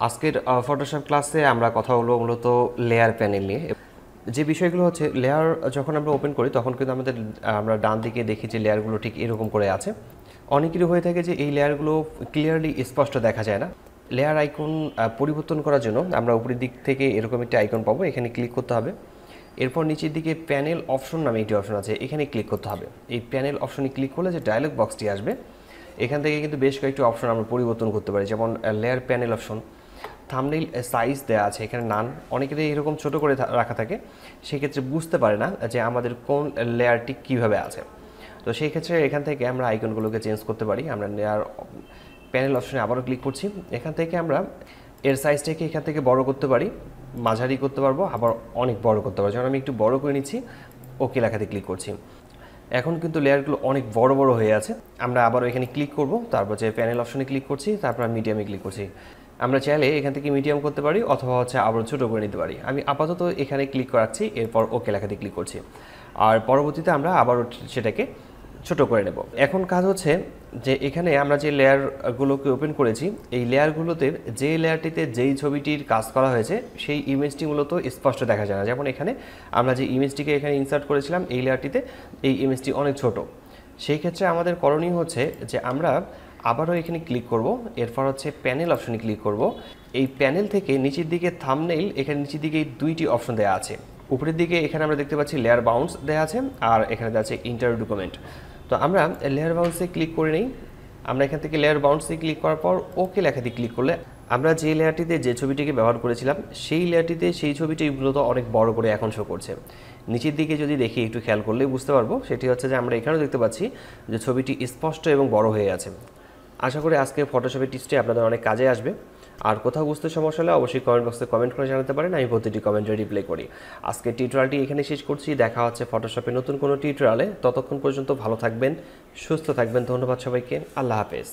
আজকের ফটোশপ ক্লাসে আমরা কথা বলবো মূলত লেয়ার প্যানেল নিয়ে। যে বিষয়গুলো হচ্ছে লেয়ার যখন আমরা ওপেন করি তখন কিন্তু আমরা ডান দিকে দেখি যে লেয়ারগুলো ঠিক এরকম করে আছে। অনেকেরই হয়ে থাকে যে এই লেয়ারগুলো ক্লিয়ারলি স্পষ্ট দেখা যায় না। লেয়ার আইকন পরিবর্তন করার জন্য আমরা উপরের দিক থেকে এরকম একটি আইকন পাবো, এখানে ক্লিক করতে হবে। এরপর নিচের দিকে প্যানেল অপশন নামে একটি অপশন আছে, এখানে ক্লিক করতে হবে। এই প্যানেল অপশনে ক্লিক করলে যে ডায়লগ বক্সটি আসবে এখান থেকে কিন্তু বেশ কয়েকটি অপশন আমরা পরিবর্তন করতে পারি, যেমন layer panel option, thumbnail size দেওয়া আছে এখানে নান। অনেকেরই এরকম ছোট করে রাখা থাকে, সেক্ষেত্রে বুঝতে পারে না যে আমাদের কোন লেয়ারটি কীভাবে আছে। তো সেই ক্ষেত্রে এখান থেকে আমরা আইকনগুলোকে চেঞ্জ করতে পারি। আমরা লেয়ার প্যানেল অপশনে আবারও ক্লিক করছি। এখান থেকে আমরা এর সাইজটাকে এখান থেকে বড় করতে পারি, মাঝারি করতে পারবো, আবার অনেক বড় করতে পারবো। যেমন আমি একটু বড় করে নিচ্ছি, ওকে লেখাতে ক্লিক করছি। এখন কিন্তু লেয়ারগুলো অনেক বড় বড় হয়ে আছে। আমরা আবারও এখানে ক্লিক করব, তারপর যে প্যানেল অপশনে ক্লিক করছি, তারপর মিডিয়ামে ক্লিক করছি। আমরা চাইলে এখান থেকে মিডিয়াম করতে পারি অথবা আবার ছোটো করে নিতে পারি। আমি আপাতত এখানে ক্লিক করাচ্ছি, এরপর ওকে লেখাতে ক্লিক করছি। আর পরবর্তীতে আমরা আবারও সেটাকে ছোট করে নেব। এখন কাজ হচ্ছে যে এখানে আমরা যে লেয়ারগুলোকে ওপেন করেছি, এই লেয়ারগুলোতে যে লেয়ারটিতে যেই ছবিটির কাজ করা হয়েছে সেই ইমেজটি মূলত স্পষ্ট দেখা যায় না। যেমন এখানে আমরা যে ইমেজটিকে এখানে ইনসার্ট করেছিলাম এই লেয়ারটিতে, এই ইমেজটি অনেক ছোট। সেই ক্ষেত্রে আমাদের করণীয় হচ্ছে যে আমরা আবারও এখানে ক্লিক করব, এরপর প্যানেল অপশনে ক্লিক করব। এই প্যানেল থেকে নিচের দিকে থাম্বনেইল, এখানে নিচের দিকে দুইটি অপশন দেওয়া আছে। উপরের দিকে এখানে আমরা দেখতে পাচ্ছি লেয়ার বাউন্স দেওয়া আছে, আর এখানে দেওয়া আছে ইন্টার ডকুমেন্ট। তো আমরা লেয়ার বাউন্সে ক্লিক করে নিই। আমরা এখান থেকে লেয়ার বাউন্সে ক্লিক করার পর ওকে লেখাতে ক্লিক করলে আমরা যে লেয়ারটিতে যে ছবিটিকে ব্যবহার করেছিলাম সেই লেয়ারটিতে সেই ছবিটি মূলত অনেক বড় করে এখন শো করছে। নিচের দিকে যদি দেখি, একটু খেয়াল করলেই বুঝতে পারবো, সেটি হচ্ছে যে আমরা এখানেও দেখতে পাচ্ছি যে ছবিটি স্পষ্ট এবং বড় হয়ে আছে। আশা করি আজকে ফটোশপের টিপসটি আপনাদের অনেক কাজে আসবে। আর কোথাও বুঝতে সমস্যা হলে অবশ্যই কমেন্ট বক্সে কমেন্ট করে জানাতে পারেন, আমি প্রতিটি কমেন্টে রিপ্লাই করি। আজকের টিউটোরিয়ালটি এখানে শেষ করছি। দেখা হচ্ছে ফটোশপে নতুন কোনো টিউটোরিয়ালে। ততক্ষণ পর্যন্ত ভালো থাকবেন, সুস্থ থাকবেন। ধন্যবাদ সবাইকে। আল্লাহ হাফেজ।